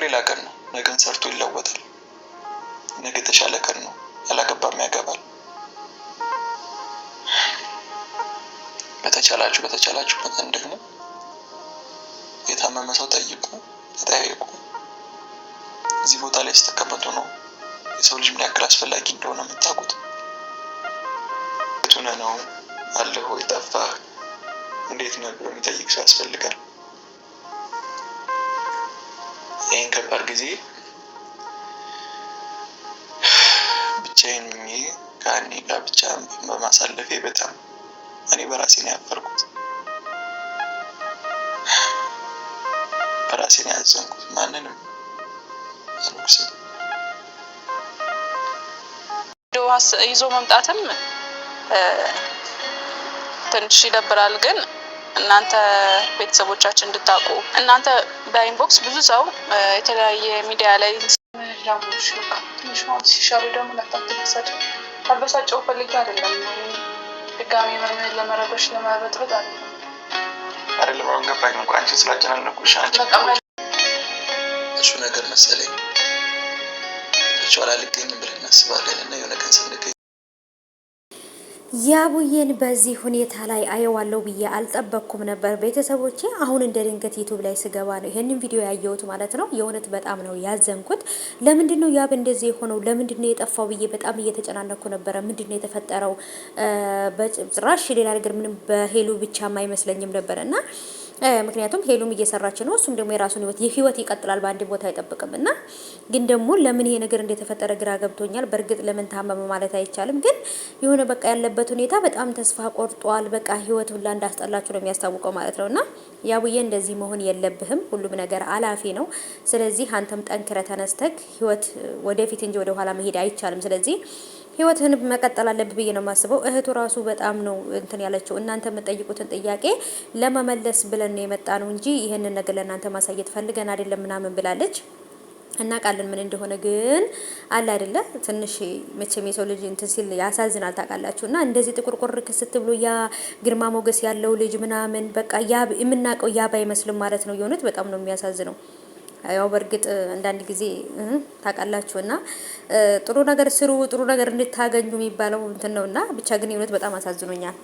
ሌላ ቀን ነው። ነገን ሰርቶ ይለወጣል። ነገ የተሻለ ቀን ነው። ያላገባም ያገባል። በተቻላችሁ መጠን ደግሞ የታመመ ሰው ጠይቁ፣ ተጠያየቁ። እዚህ ቦታ ላይ ስትቀመጡ ነው የሰው ልጅ ምን ያክል አስፈላጊ እንደሆነ የምታውቁት። የቱነ ነው አለሁ የጠፋህ እንዴት ነው ብሎ የሚጠይቅ ሰው ያስፈልጋል። ይህን ከባድ ጊዜ ብቻዬን ከአኔ ጋር ብቻ በማሳለፌ በጣም እኔ በራሴ ነው ያፈርኩት፣ በራሴ ነው ያዘንኩት። ማንንም አልወቅስም። ይዞ መምጣትም ትንሽ ይደብራል። ግን እናንተ ቤተሰቦቻችን እንድታውቁ እናንተ በኢንቦክስ ብዙ ሰው የተለያየ ሚዲያ ላይ ጃሙሽ ትንሽ ማለት ሲሻሉ ደግሞ ለታተሰጭ ታበሳጨው ፈልጌ አይደለም። ድጋሚ ለመረበሽ ለማበጥረት አይደለም አሁን ገባኝ። እንኳን አንቺ ስላጨናነቁሽ አንቺ እሱ ነገር መሰለኝ ቻላ ልገኝ ብለን እናስባለን እና የሆነ ቀን ስንገኝ ያቡዬን በዚህ ሁኔታ ላይ አየዋለሁ ብዬ አልጠበቅኩም ነበር ቤተሰቦቼ። አሁን እንደ ድንገት ዩቲዩብ ላይ ስገባ ነው ይሄንን ቪዲዮ ያየሁት ማለት ነው። የእውነት በጣም ነው ያዘንኩት። ለምንድን ነው ያብ እንደዚህ የሆነው? ለምንድን ነው የጠፋው ብዬ በጣም እየተጨናነኩ ነበረ። ምንድን ነው የተፈጠረው? በጭራሽ ሌላ ነገር ምንም በሄሉ ብቻም አይመስለኝም ነበር እና ምክንያቱም ሄሉም እየሰራች ነው፣ እሱም ደግሞ የራሱን ህይወት ይቀጥላል፣ በአንድ ቦታ አይጠብቅም። እና ግን ደግሞ ለምን ይሄ ነገር እንደተፈጠረ ግራ ገብቶኛል። በእርግጥ ለምን ታመመ ማለት አይቻልም፣ ግን የሆነ በቃ ያለበት ሁኔታ በጣም ተስፋ ቆርጧል። በቃ ህይወት ሁላ እንዳስጠላችሁ ነው የሚያስታውቀው ማለት ነው። እና ያቡዬ እንደዚህ መሆን የለብህም። ሁሉም ነገር አላፊ ነው። ስለዚህ አንተም ጠንክረ ተነስተክ ህይወት ወደፊት እንጂ ወደ ኋላ መሄድ አይቻልም። ስለዚህ ህይወትህን መቀጠል አለብህ ብዬ ነው የማስበው። እህቱ ራሱ በጣም ነው እንትን ያለችው። እናንተ የምትጠይቁትን ጥያቄ ለመመለስ ብለን ነው የመጣ ነው እንጂ ይሄንን ነገር ለእናንተ ማሳየት ፈልገን አይደለም ምናምን ብላለች። እና ቃልን ምን እንደሆነ ግን አለ አይደለ ትንሽ መቼም የሰው ልጅ እንትን ሲል ያሳዝናል ታውቃላችሁ። እና እንደዚህ ጥቁርቁር ክስት ብሎ ያ ግርማ ሞገስ ያለው ልጅ ምናምን በቃ ያ የምናውቀው ያባ አይመስልም ማለት ነው። የሆነት በጣም ነው የሚያሳዝነው። ያው በእርግጥ አንዳንድ ጊዜ ታውቃላችሁ እና ጥሩ ነገር ስሩ ጥሩ ነገር እንድታገኙ የሚባለው እንትን ነውና ብቻ ግን የእውነት በጣም አሳዝኖኛል።